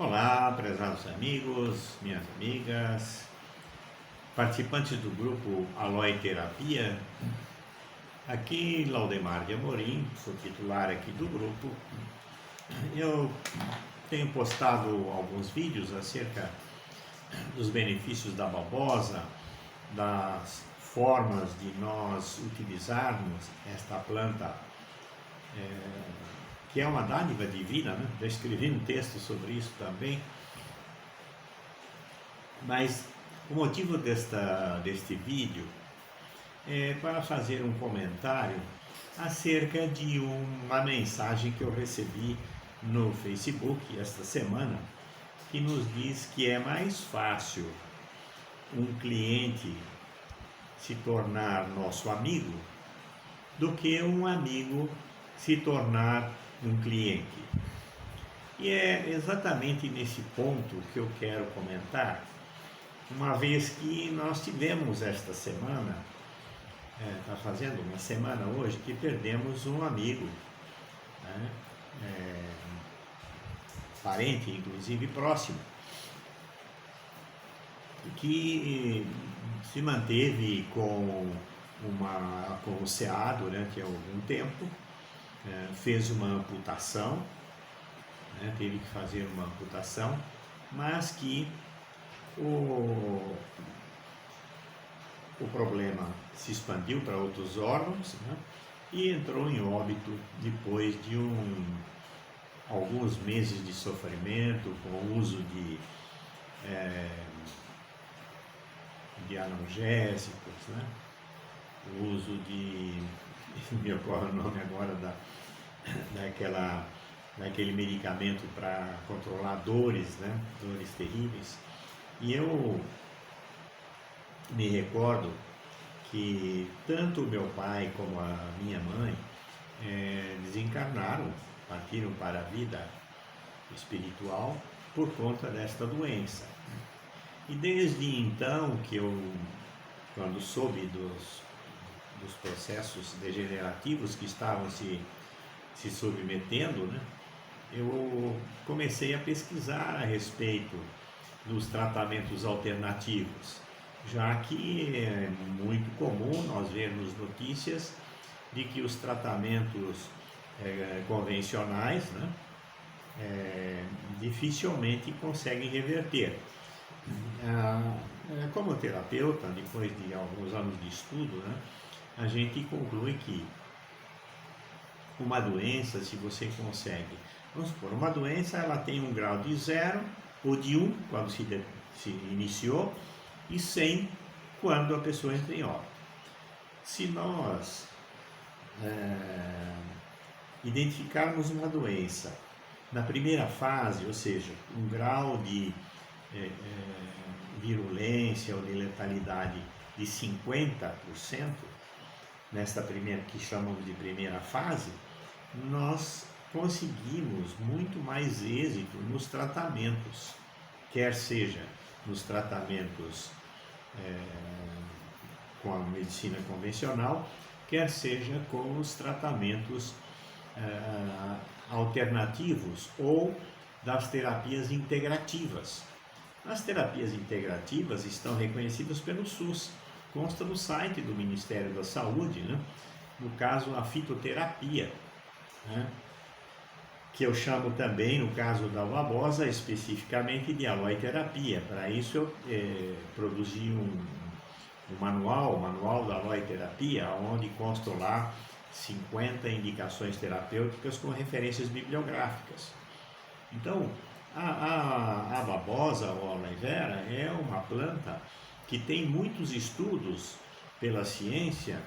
Olá, prezados amigos, minhas amigas, participantes do grupo Aloe Terapia. Aqui Laudemar de Amorim, sou titular aqui do grupo. Eu tenho postado alguns vídeos acerca dos benefícios da babosa, das formas de nós utilizarmos esta planta, que é uma dádiva divina, né? Já escrevi um texto sobre isso também. Mas o motivo deste vídeo é para fazer um comentário acerca de uma mensagem que eu recebi no Facebook esta semana, que nos diz que é mais fácil um cliente se tornar nosso amigo do que um amigo se tornar um cliente. E é exatamente nesse ponto que eu quero comentar, uma vez que nós tivemos esta semana, está fazendo uma semana hoje, que perdemos um amigo, né? Parente, inclusive próximo, que se manteve com o SEAD durante algum tempo, fez uma amputação, teve que fazer uma amputação, mas que o problema se expandiu para outros órgãos, né, e entrou em óbito depois de alguns meses de sofrimento, com o uso de analgésicos, né, o uso de, me ocorre o nome agora daquele medicamento para controlar dores, né, dores terríveis. E eu me recordo que tanto o meu pai como a minha mãe desencarnaram, partiram para a vida espiritual por conta desta doença. E desde então que quando soube dos processos degenerativos que estavam se submetendo, né, eu comecei a pesquisar a respeito dos tratamentos alternativos, já que é muito comum nós vermos notícias de que os tratamentos convencionais, né, dificilmente conseguem reverter. Como terapeuta, depois de alguns anos de estudo, né, a gente conclui que uma doença, se você consegue, vamos supor, uma doença ela tem um grau de 0 ou de 1 quando se iniciou e 100 quando a pessoa entra em óbito. Se nós identificarmos uma doença na primeira fase, ou seja, um grau de virulência ou de letalidade de 50%, nesta primeira, que chamamos de primeira fase, nós conseguimos muito mais êxito nos tratamentos, quer seja nos tratamentos com a medicina convencional, quer seja com os tratamentos alternativos ou das terapias integrativas. As terapias integrativas estão reconhecidas pelo SUS, consta no site do Ministério da Saúde, né? No caso a fitoterapia, né, que eu chamo também, no caso da babosa, especificamente de aloe terapia. Para isso eu produzi um manual da aloe terapia, onde constam lá 50 indicações terapêuticas com referências bibliográficas. Então, a babosa ou a aloe vera é uma planta que tem muitos estudos pela ciência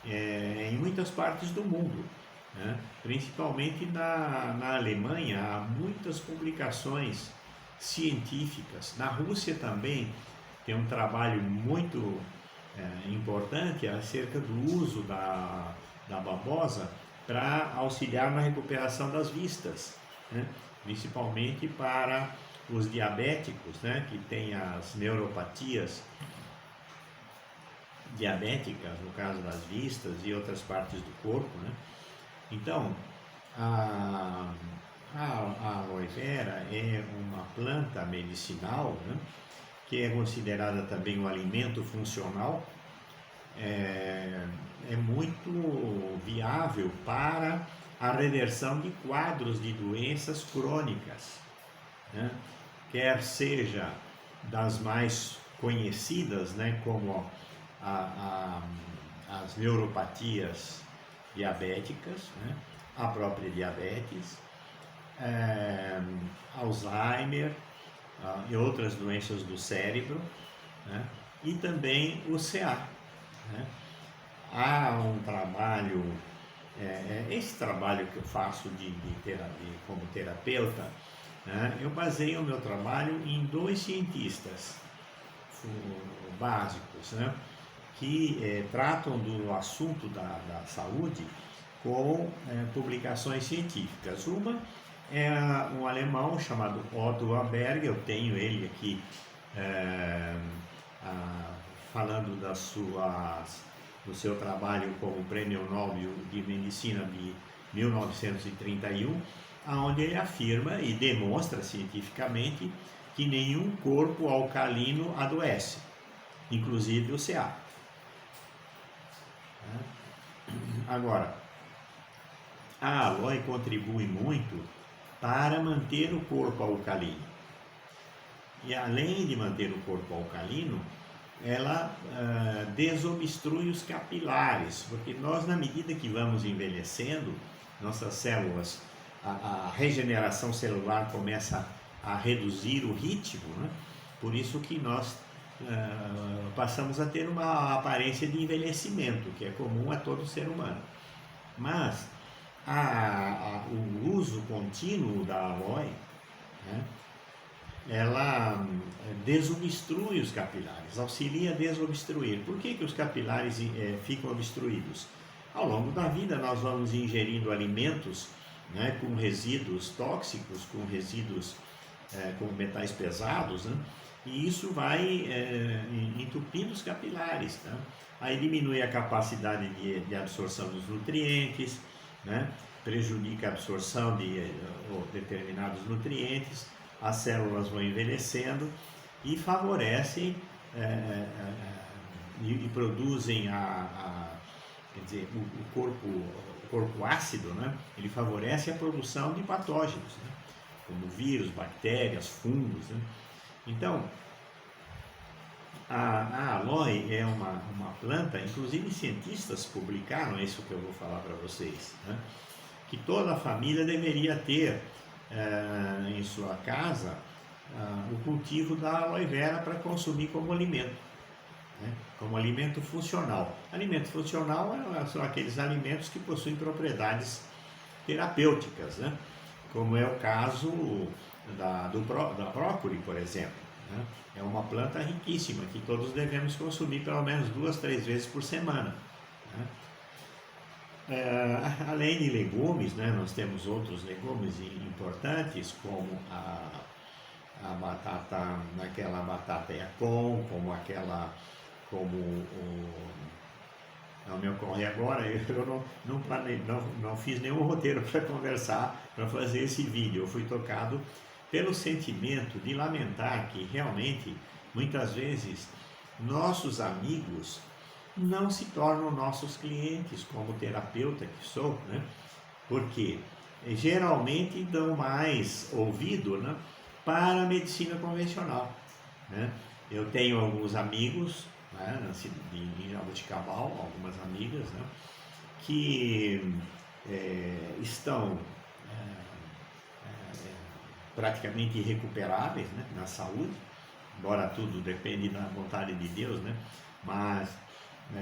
em muitas partes do mundo, né? Principalmente na Alemanha há muitas publicações científicas. Na Rússia também tem um trabalho muito importante acerca do uso da babosa para auxiliar na recuperação das vistas, né? Principalmente para os diabéticos, né, que têm as neuropatias diabéticas, no caso das vistas e outras partes do corpo, né? Então, a aloe aloe vera é uma planta medicinal, né, que é considerada também um alimento funcional, é muito viável para a reversão de quadros de doenças crônicas, né? Quer seja das mais conhecidas, né, como as neuropatias diabéticas, né, a própria diabetes, Alzheimer, e outras doenças do cérebro, né, e também o CA. Né? Há um trabalho, esse trabalho que eu faço de terapia, como terapeuta, né, eu baseio o meu trabalho em dois cientistas básicos, né, que tratam do assunto da saúde com publicações científicas. Uma é um alemão chamado Otto Warburg, eu tenho ele aqui falando do seu trabalho como Prêmio Nobel de Medicina de 1931, onde ele afirma e demonstra cientificamente que nenhum corpo alcalino adoece, inclusive o CA. Agora, a aloe contribui muito para manter o corpo alcalino. E além de manter o corpo alcalino, ela desobstrui os capilares, porque nós, na medida que vamos envelhecendo, nossas células, a regeneração celular começa a reduzir o ritmo, né? Por isso que nós passamos a ter uma aparência de envelhecimento, que é comum a todo ser humano. Mas o uso contínuo da aloe, né, ela desobstrui os capilares, auxilia a desobstruir. Por que os capilares ficam obstruídos? Ao longo da vida nós vamos ingerindo alimentos, né, com resíduos tóxicos, com resíduos com metais pesados, né, e isso vai entupindo os capilares, tá? Aí diminui a capacidade de absorção dos nutrientes, né, prejudica a absorção de determinados nutrientes, as células vão envelhecendo e favorecem e produzem quer dizer, o corpo ácido, né? Ele favorece a produção de patógenos, né? Como vírus, bactérias, fungos, né? Então, a aloe é uma planta, inclusive cientistas publicaram isso que eu vou falar para vocês, né? Que toda a família deveria ter em sua casa o cultivo da aloe vera para consumir como alimento, né? Como alimento funcional. Alimento funcional são aqueles alimentos que possuem propriedades terapêuticas, né? Como é o caso da brócolis, por exemplo, né? É uma planta riquíssima que todos devemos consumir pelo menos 2, 3 vezes por semana, né? Além de legumes, né, nós temos outros legumes importantes, como a batata, aquela batata Yacon, não me ocorre agora, eu não fiz nenhum roteiro para conversar, para fazer esse vídeo. Eu fui tocado pelo sentimento de lamentar que realmente, muitas vezes, nossos amigos não se tornam nossos clientes, como terapeuta que sou, né? Porque geralmente dão mais ouvido, né, para a medicina convencional, né? Eu tenho alguns amigos, né, em Jaboticabal, algumas amigas, né, que estão praticamente irrecuperáveis, né, na saúde, embora tudo depende da vontade de Deus, né? Mas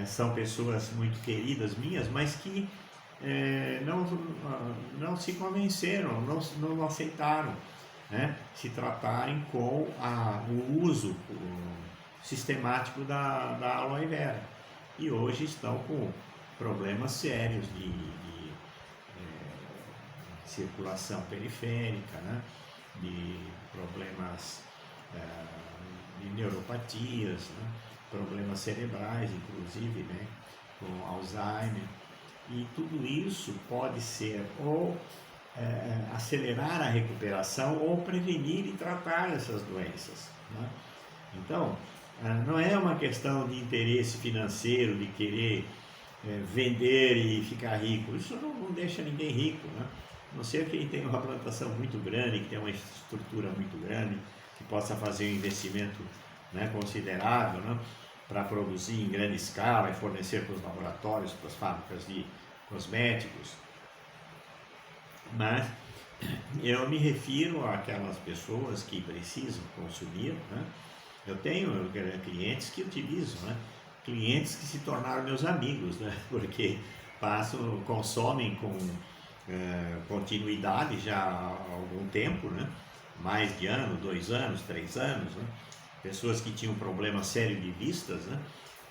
são pessoas muito queridas minhas, mas que não se convenceram, não aceitaram, né, se tratarem com o uso sistemático da aloe vera. E hoje estão com problemas sérios de circulação periférica, né, de problemas de neuropatias, né, problemas cerebrais, inclusive, né, com Alzheimer. E tudo isso pode ser ou acelerar a recuperação ou prevenir e tratar essas doenças, né? Então, não é uma questão de interesse financeiro, de querer vender e ficar rico. Isso não deixa ninguém rico, né? A não ser quem tem uma plantação muito grande, que tem uma estrutura muito grande, que possa fazer um investimento, né, considerável, né, para produzir em grande escala e fornecer para os laboratórios, para as fábricas de cosméticos. Mas eu me refiro àquelas pessoas que precisam consumir, né? Eu tenho clientes que utilizam, né? Clientes que se tornaram meus amigos, né? Porque consomem com continuidade já há algum tempo, né? Mais de ano, 2 anos, 3 anos, né? Pessoas que tinham problema sério de vistas, né?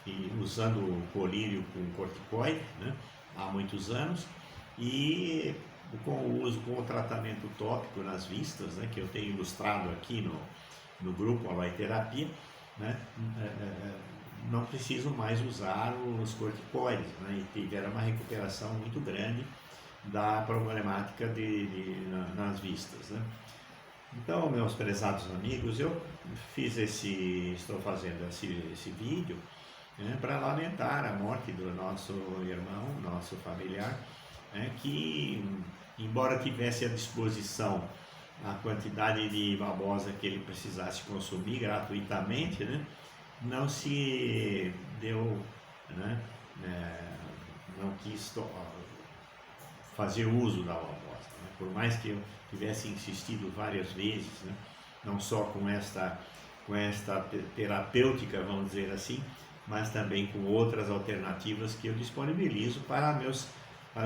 E usando o colírio com corticoide, né? Há muitos anos, e com o uso, com o tratamento tópico nas vistas, né? Que eu tenho ilustrado aqui no grupo Aloe Terapia, né? Não precisam mais usar os corticoides, né? E tiveram uma recuperação muito grande da problemática nas vistas, né? Então, meus prezados amigos, eu estou fazendo esse vídeo, né, para lamentar a morte do nosso irmão, nosso familiar, né, que, embora tivesse à disposição a quantidade de babosa que ele precisasse consumir gratuitamente, né, não se deu, né, não quis fazer uso da babosa, né, por mais que eu tivesse insistido várias vezes, né, não só com esta terapêutica, vamos dizer assim, mas também com outras alternativas que eu disponibilizo para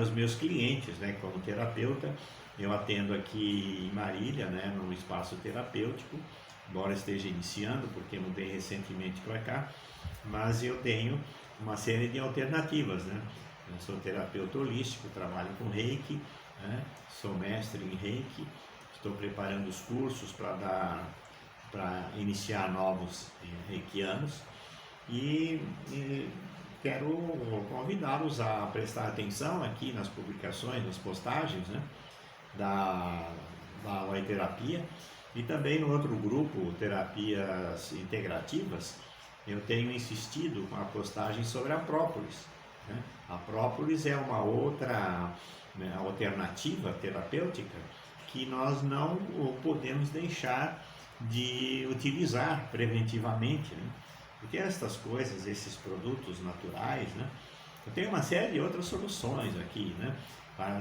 os meus clientes, né? Como terapeuta, eu atendo aqui em Marília, né, no espaço terapêutico, embora esteja iniciando, porque mudei recentemente para cá, mas eu tenho uma série de alternativas, né? Eu sou terapeuta holístico, trabalho com Reiki, né? Sou mestre em Reiki, estou preparando os cursos para iniciar novos reikianos, e quero convidá-los a prestar atenção aqui nas publicações, nas postagens, né, da Aloe Terapia, e também no outro grupo, Terapias Integrativas, eu tenho insistido com a postagem sobre a própolis, né? A própolis é uma outra, né, alternativa terapêutica que nós não podemos deixar de utilizar preventivamente, né? Porque estas coisas, esses produtos naturais, né? Eu tenho uma série de outras soluções aqui, né?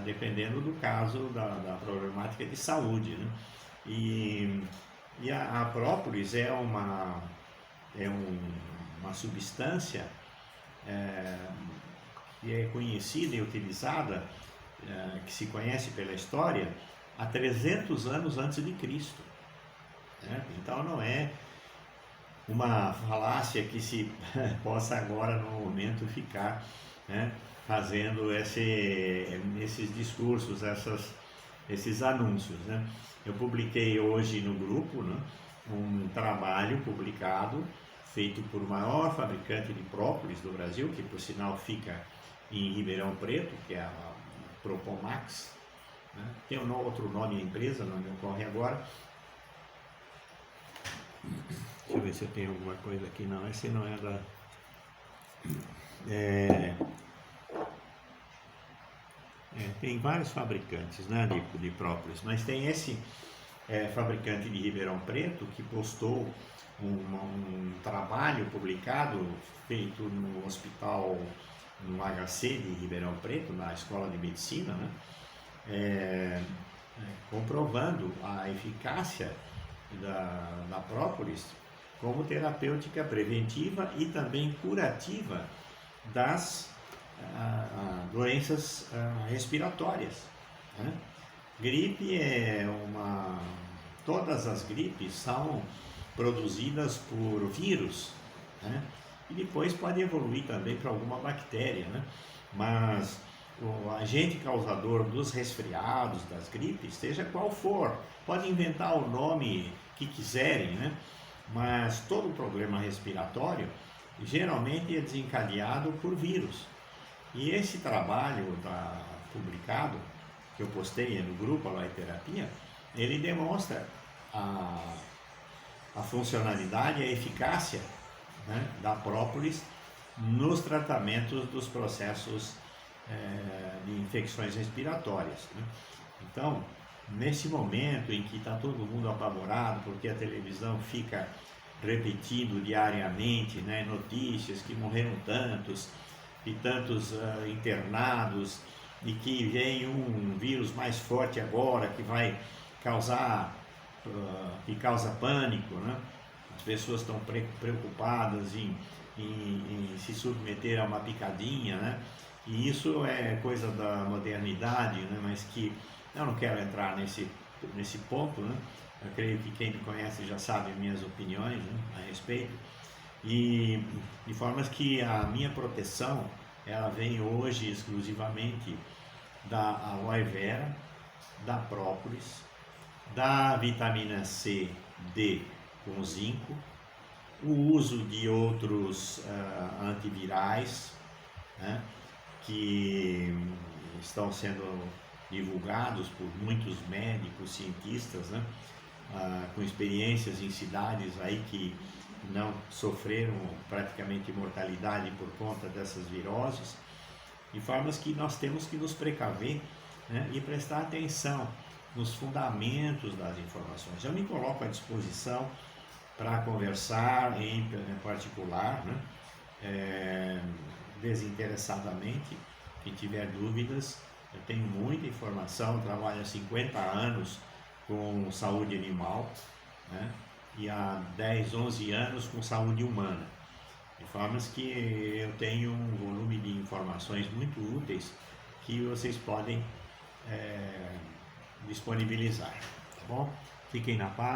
Dependendo do caso da problemática de saúde, né? E a própolis é uma substância que é conhecida e utilizada, que se conhece pela história, há 300 anos antes de Cristo, né? Então não é uma falácia que se possa agora no momento ficar, né, fazendo esses discursos, esses anúncios, né? Eu publiquei hoje no grupo, né, um trabalho publicado, feito por o maior fabricante de própolis do Brasil, que por sinal fica em Ribeirão Preto, que é a Propomax, né? Tem outro nome a empresa, não me ocorre agora. Deixa eu ver se eu tenho alguma coisa aqui. Não, esse não é da... tem vários fabricantes, né, de própolis, mas tem esse fabricante de Ribeirão Preto que postou um trabalho publicado, feito no hospital, no HC de Ribeirão Preto, na Escola de Medicina, né, comprovando a eficácia da própolis como terapêutica preventiva e também curativa das doenças respiratórias, né? Gripe todas as gripes são produzidas por vírus, né? E depois pode evoluir também para alguma bactéria, né? Mas o agente causador dos resfriados, das gripes, seja qual for, pode inventar o nome que quiserem, né? Mas todo problema respiratório geralmente é desencadeado por vírus. E esse trabalho publicado que eu postei no grupo Aloe Terapia, ele demonstra a funcionalidade e a eficácia, né, da própolis nos tratamentos dos processos de infecções respiratórias, né? Então, nesse momento em que está todo mundo apavorado porque a televisão fica repetindo diariamente, né, notícias que morreram tantos e tantos internados, e que vem um vírus mais forte agora que vai causar, que causa pânico, né? As pessoas estão preocupadas em se submeter a uma picadinha, né? E isso é coisa da modernidade, né? Mas que eu não quero entrar nesse ponto, né? Eu creio que quem me conhece já sabe minhas opiniões, né, a respeito. E de formas que a minha proteção, ela vem hoje exclusivamente da aloe vera, da própolis, da vitamina C, D com zinco, o uso de outros antivirais, né, que estão sendo divulgados por muitos médicos, cientistas, né, com experiências em cidades aí que não sofreram praticamente mortalidade por conta dessas viroses, de formas que nós temos que nos precaver, né, e prestar atenção nos fundamentos das informações. Eu me coloco à disposição para conversar em particular, né, desinteressadamente. Quem tiver dúvidas, eu tenho muita informação, trabalho há 50 anos com saúde animal, né, e há 10, 11 anos com saúde humana, de formas que eu tenho um volume de informações muito úteis que vocês podem disponibilizar, tá bom? Fiquem na paz.